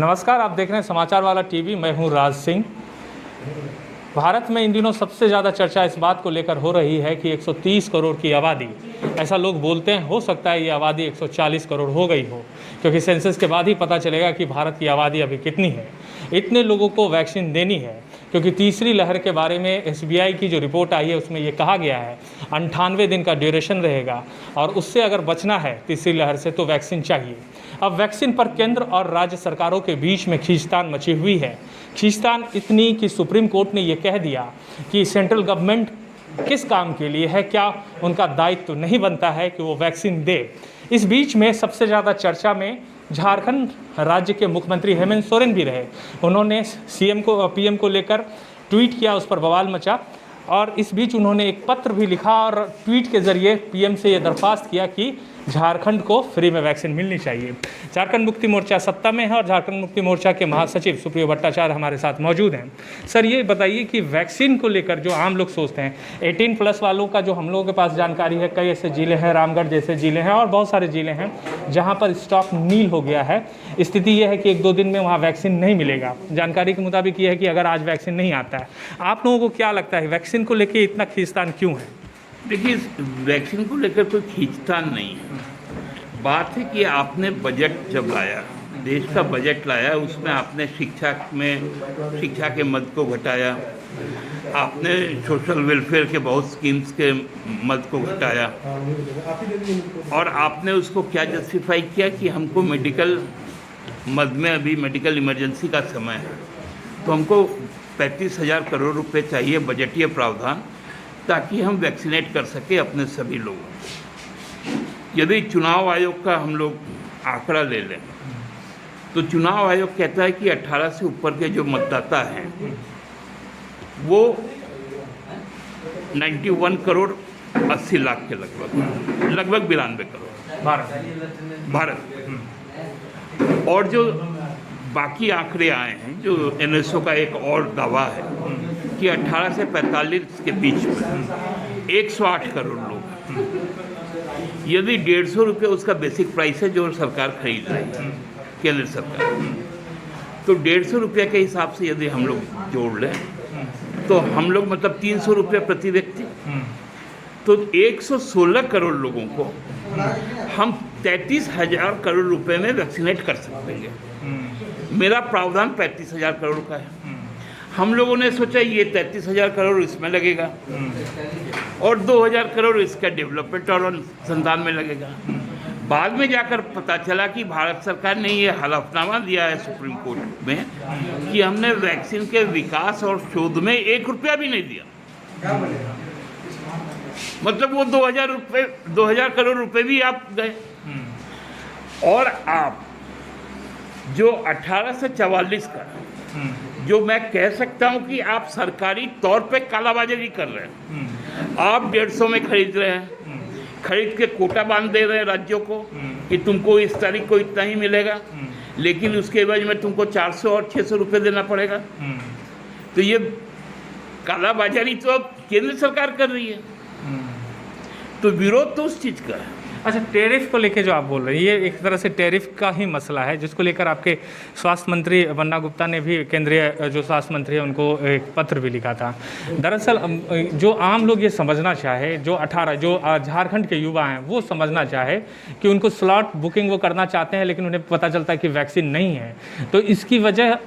नमस्कार, आप देख रहे हैं समाचार वाला टीवी। मैं हूं राज सिंह। भारत में इन दिनों सबसे ज़्यादा चर्चा इस बात को लेकर हो रही है कि 130 करोड़ की आबादी, ऐसा लोग बोलते हैं, हो सकता है ये आबादी 140 करोड़ हो गई हो, क्योंकि सेंसस के बाद ही पता चलेगा कि भारत की आबादी अभी कितनी है। इतने लोगों को वैक्सीन देनी है, क्योंकि तीसरी लहर के बारे में SBI की जो रिपोर्ट आई है उसमें ये कहा गया है 98 दिन का ड्यूरेशन रहेगा, और उससे अगर बचना है तीसरी लहर से तो वैक्सीन चाहिए। अब वैक्सीन पर केंद्र और राज्य सरकारों के बीच में खींचतान मची हुई है। खींचतान इतनी कि सुप्रीम कोर्ट ने ये कह दिया कि सेंट्रल गवर्नमेंट किस काम के लिए है, क्या उनका दायित्व तो नहीं बनता है कि वो वैक्सीन दे। इस बीच में सबसे ज़्यादा चर्चा में झारखंड राज्य के मुख्यमंत्री हेमंत सोरेन भी रहे। उन्होंने CM को PM को लेकर ट्वीट किया, उस पर बवाल मचा, और इस बीच उन्होंने एक पत्र भी लिखा और ट्वीट के ज़रिए PM से ये दरख्वास्त किया कि झारखंड को फ्री में वैक्सीन मिलनी चाहिए। झारखंड मुक्ति मोर्चा सत्ता में है और झारखंड मुक्ति मोर्चा के महासचिव सुप्रियो भट्टाचार्य हमारे साथ मौजूद हैं। सर, ये बताइए कि वैक्सीन को लेकर जो आम लोग सोचते हैं, 18+ वालों का जो हम लोगों के पास जानकारी है, कई ऐसे ज़िले हैं, रामगढ़ जैसे ज़िले हैं और बहुत सारे ज़िले हैं जहाँ पर स्टॉक नील हो गया है। स्थिति ये है कि 1-2 दिन में वहाँ वैक्सीन नहीं मिलेगा। जानकारी के मुताबिक ये है कि अगर आज वैक्सीन नहीं आता है, आप लोगों को क्या लगता है वैक्सीन को लेकर इतना खींचतान क्यों है? देखिए, वैक्सीन को लेकर कोई खींचतान नहीं है। बात है कि आपने बजट जब लाया, देश का बजट लाया, उसमें आपने शिक्षा के मद को घटाया, आपने सोशल वेलफेयर के बहुत स्कीम्स के मद को घटाया, और आपने उसको क्या जस्टिफाई किया कि हमको मेडिकल मद में अभी मेडिकल इमरजेंसी का समय है, तो हमको 35,000 करोड़ रुपए चाहिए बजटीय प्रावधान, ताकि हम वैक्सीनेट कर सके अपने सभी लोगों को। यदि चुनाव आयोग का हम लोग आंकड़ा ले लें तो चुनाव आयोग कहता है कि 18 से ऊपर के जो मतदाता हैं वो 91 करोड़ 80 लाख के लगभग 92 करोड़ भारत। और जो बाकी आंकड़े आए हैं, जो NSO का एक और दावा है कि 18 से 45 के बीच में 108 करोड़ लोग, यदि 150 रुपये उसका बेसिक प्राइस है जो सरकार खरीद रही है, केंद्र सरकार, तो 150 रुपये के हिसाब से यदि हम लोग जोड़ लें तो हम लोग मतलब 300 रुपये प्रति व्यक्ति, तो 116 करोड़ लोगों को हम 33,000 करोड़ रुपए में वैक्सीनेट कर सकते हैं। मेरा प्रावधान 35,000 करोड़ का है। हम लोगों ने सोचा ये 33,000 करोड़ इसमें लगेगा और 2,000 करोड़ इसका डेवलपमेंट और अनुसंधान में लगेगा। बाद में जाकर पता चला कि भारत सरकार ने ये हलफनामा दिया है सुप्रीम कोर्ट में कि हमने वैक्सीन के विकास और शोध में 1 रुपया भी नहीं दिया। मतलब वो 2,000 करोड़ रुपए भी आप गए। और आप जो 18 से 44 का, जो मैं कह सकता हूं कि आप सरकारी तौर पे कालाबाजारी कर रहे हैं। आप 150 में खरीद रहे हैं, खरीद के कोटा बांध दे रहे हैं राज्यों को कि तुमको इस तारीख को इतना ही मिलेगा, लेकिन उसके एवज में तुमको 400 और 600 रुपये देना पड़ेगा। तो ये कालाबाजारी तो अब केंद्र सरकार कर रही है, तो विरोध तो उस चीज़ का है। अच्छा, टैरिफ को लेके जो आप बोल रहे हैं, ये एक तरह से टैरिफ का ही मसला है, जिसको लेकर आपके स्वास्थ्य मंत्री बन्ना गुप्ता ने भी केंद्रीय जो स्वास्थ्य मंत्री है उनको एक पत्र भी लिखा था। दरअसल जो आम लोग ये समझना चाहे, जो झारखंड के युवा हैं वो समझना चाहे कि उनको स्लॉट बुकिंग वो करना चाहते हैं, लेकिन उन्हें पता चलता है कि वैक्सीन नहीं है, तो इसकी वजह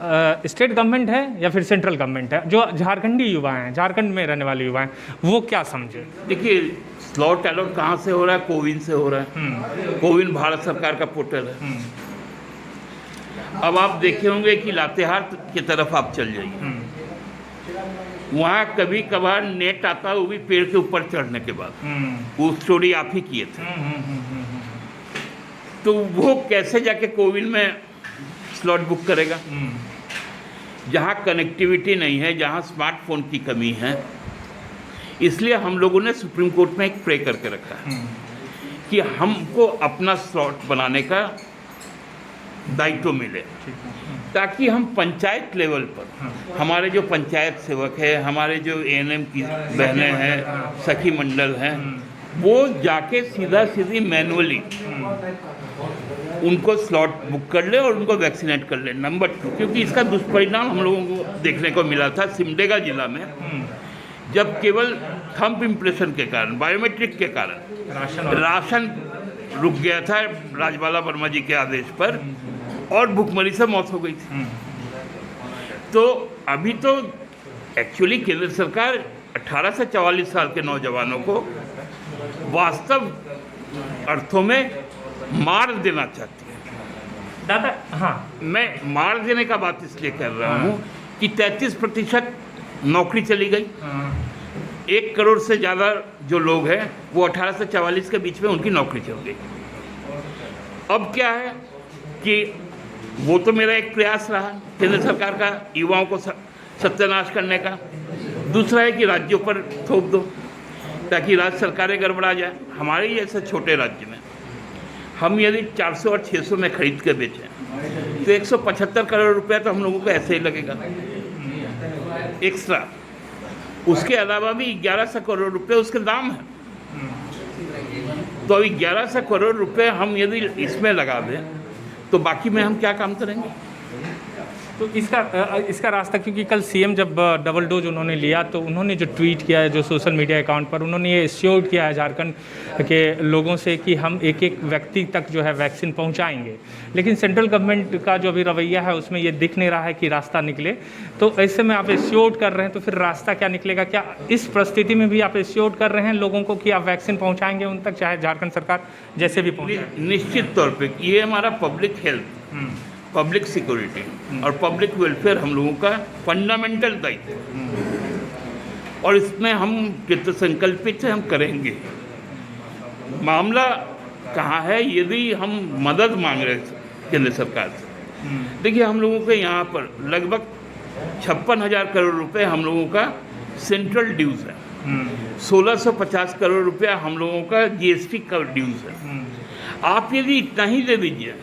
स्टेट गवर्नमेंट है या फिर सेंट्रल गवर्नमेंट है? जो झारखंडी युवा हैं, झारखंड में रहने वाले युवा हैं, वो क्या समझे? देखिए, स्लॉट अलॉट कहाँ से हो रहा है? कोविन से हो रहा है। कोविन भारत सरकार का पोर्टल है। अब आप देखे होंगे कि लातेहार की तरफ आप चल जाइए, वहाँ कभी कभार नेट आता है, वो भी पेड़ के ऊपर चढ़ने के बाद। वो स्टोरी आप ही किए थे। तो वो कैसे जाके कोविन में स्लॉट बुक करेगा? जहाँ कनेक्टिविटी नहीं है, जहाँ स्मार्टफोन की कमी है, इसलिए हम लोगों ने सुप्रीम कोर्ट में एक प्रे करके रखा है कि हमको अपना स्लॉट बनाने का दायित्व मिले, ताकि हम पंचायत लेवल पर हमारे जो पंचायत सेवक है, हमारे जो ANM की बहनें हैं, सखी मंडल हैं, वो जाके सीधा सीधी मैनुअली उनको स्लॉट बुक कर ले और उनको वैक्सीनेट कर ले। नंबर 2, क्योंकि इसका दुष्परिणाम हम लोगों को देखने को मिला था सिमडेगा जिला में, जब केवल थंब इम्प्रेशन के कारण, बायोमेट्रिक के कारण राशन रुक गया था राजबाला वर्मा जी के आदेश पर और भुखमरी से मौत हो गई थी। तो अभी तो एक्चुअली केंद्र सरकार 18 से 44 साल के नौजवानों को वास्तव अर्थों में मार देना चाहती है। दादा, हाँ, मैं मार देने का बात इसलिए कर रहा हूँ कि 33% नौकरी चली गई। 1 करोड़ से ज़्यादा जो लोग हैं वो 18 से 44 के बीच में उनकी नौकरी चल गई। अब क्या है कि वो तो मेरा एक प्रयास रहा केंद्र सरकार का युवाओं को सत्यानाश करने का। दूसरा है कि राज्यों पर थोप दो ताकि राज्य सरकारें गड़बड़ा जाए। हमारे ही ऐसे छोटे राज्य में हम यदि 400 और 600 में खरीद के बेचें तो 175 करोड़ रुपया तो हम लोगों को ऐसे ही लगेगा एक्स्ट्रा। उसके अलावा भी 1100 करोड़ रुपए उसके दाम है। तो अभी 1100 करोड़ रुपए हम यदि इसमें लगा दें तो बाकी में हम क्या काम करेंगे? तो इसका रास्ता, क्योंकि कल सीएम जब डबल डोज उन्होंने लिया तो उन्होंने जो ट्वीट किया है, जो सोशल मीडिया अकाउंट पर उन्होंने ये एश्योर्ड किया है झारखंड के लोगों से कि हम एक एक व्यक्ति तक जो है वैक्सीन पहुंचाएंगे। लेकिन सेंट्रल गवर्नमेंट का जो अभी रवैया है उसमें ये दिख नहीं रहा है कि रास्ता निकले। तो ऐसे में आप एश्योर्ड कर रहे हैं तो फिर रास्ता क्या निकलेगा? क्या इस परिस्थिति में भी आप एश्योर्ड कर रहे हैं लोगों को कि आप वैक्सीन पहुँचाएंगे उन तक, चाहे झारखंड सरकार जैसे भी पहुँचाए? निश्चित तौर पर ये हमारा पब्लिक हेल्थ, पब्लिक सिक्योरिटी और पब्लिक वेलफेयर हम लोगों का फंडामेंटल दायित्व है और इसमें हम कृत संकल्पित है, हम करेंगे। मामला कहाँ है? यदि हम मदद मांग रहे केंद्र सरकार से, देखिए हम लोगों के यहाँ पर लगभग 56,000 करोड़ रुपए हम लोगों का सेंट्रल ड्यूज़ है। 1650 करोड़ रुपया हम लोगों का जीएसटी का ड्यूज़ है। आप यदि इतना ही दे दीजिए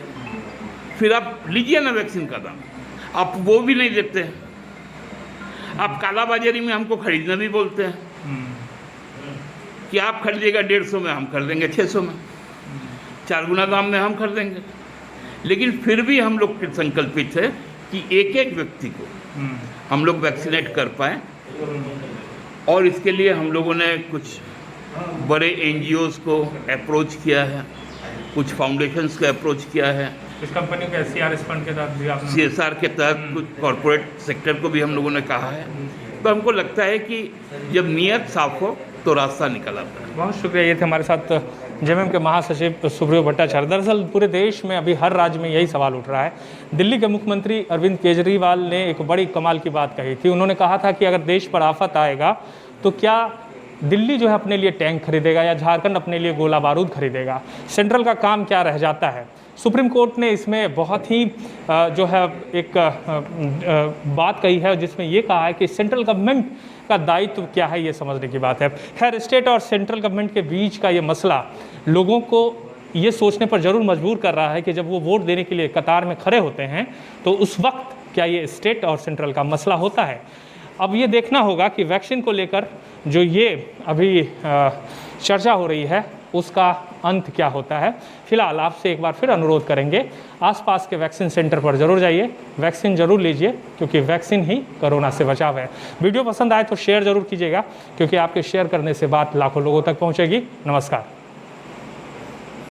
फिर आप लीजिए ना वैक्सीन का दाम, आप वो भी नहीं देते हैं। आप कालाबाजारी में हमको खरीदना भी बोलते हैं कि आप खरीदिएगा 150 में, हम कर देंगे 600 में, 4 गुना दाम में हम कर देंगे। लेकिन फिर भी हम लोग संकल्पित है कि एक एक व्यक्ति को हम लोग वैक्सीनेट कर पाएँ और इसके लिए हम लोगों ने कुछ बड़े NGOs को अप्रोच किया है, कुछ फाउंडेशंस को अप्रोच किया है, कुछ कंपनियों के CSR फंड के तहत भी आपने CSR के तहत कुछ कॉरपोरेट सेक्टर को भी हम लोगों ने कहा है। तो हमको लगता है कि जब नीयत साफ हो तो रास्ता निकल आता है। बहुत शुक्रिया। ये थे हमारे साथ जेएमएम के महासचिव सुप्रियो भट्टाचार्य। दरअसल पूरे देश में अभी हर राज्य में यही सवाल उठ रहा है। दिल्ली के मुख्यमंत्री अरविंद केजरीवाल ने एक बड़ी कमाल की बात कही थी। उन्होंने कहा था कि अगर देश पर आफत आएगा तो क्या दिल्ली जो है अपने लिए टैंक खरीदेगा या झारखंड अपने लिए गोला बारूद खरीदेगा? सेंट्रल का काम क्या रह जाता है? सुप्रीम कोर्ट ने इसमें बहुत ही जो है एक बात कही है जिसमें ये कहा है कि सेंट्रल गवर्नमेंट का दायित्व क्या है, ये समझने की बात है। खैर, स्टेट और सेंट्रल गवर्नमेंट के बीच का ये मसला लोगों को ये सोचने पर ज़रूर मजबूर कर रहा है कि जब वो वोट देने के लिए कतार में खड़े होते हैं तो उस वक्त क्या ये स्टेट और सेंट्रल का मसला होता है। अब ये देखना होगा कि वैक्सीन को लेकर जो ये अभी चर्चा हो रही है उसका अंत क्या होता है। फिलहाल आपसे एक बार फिर अनुरोध करेंगे, आसपास के वैक्सीन सेंटर पर जरूर जाइए, वैक्सीन जरूर लीजिए, क्योंकि वैक्सीन ही कोरोना से बचाव है। वीडियो पसंद आए तो शेयर जरूर कीजिएगा, क्योंकि आपके शेयर करने से बात लाखों लोगों तक पहुंचेगी। नमस्कार।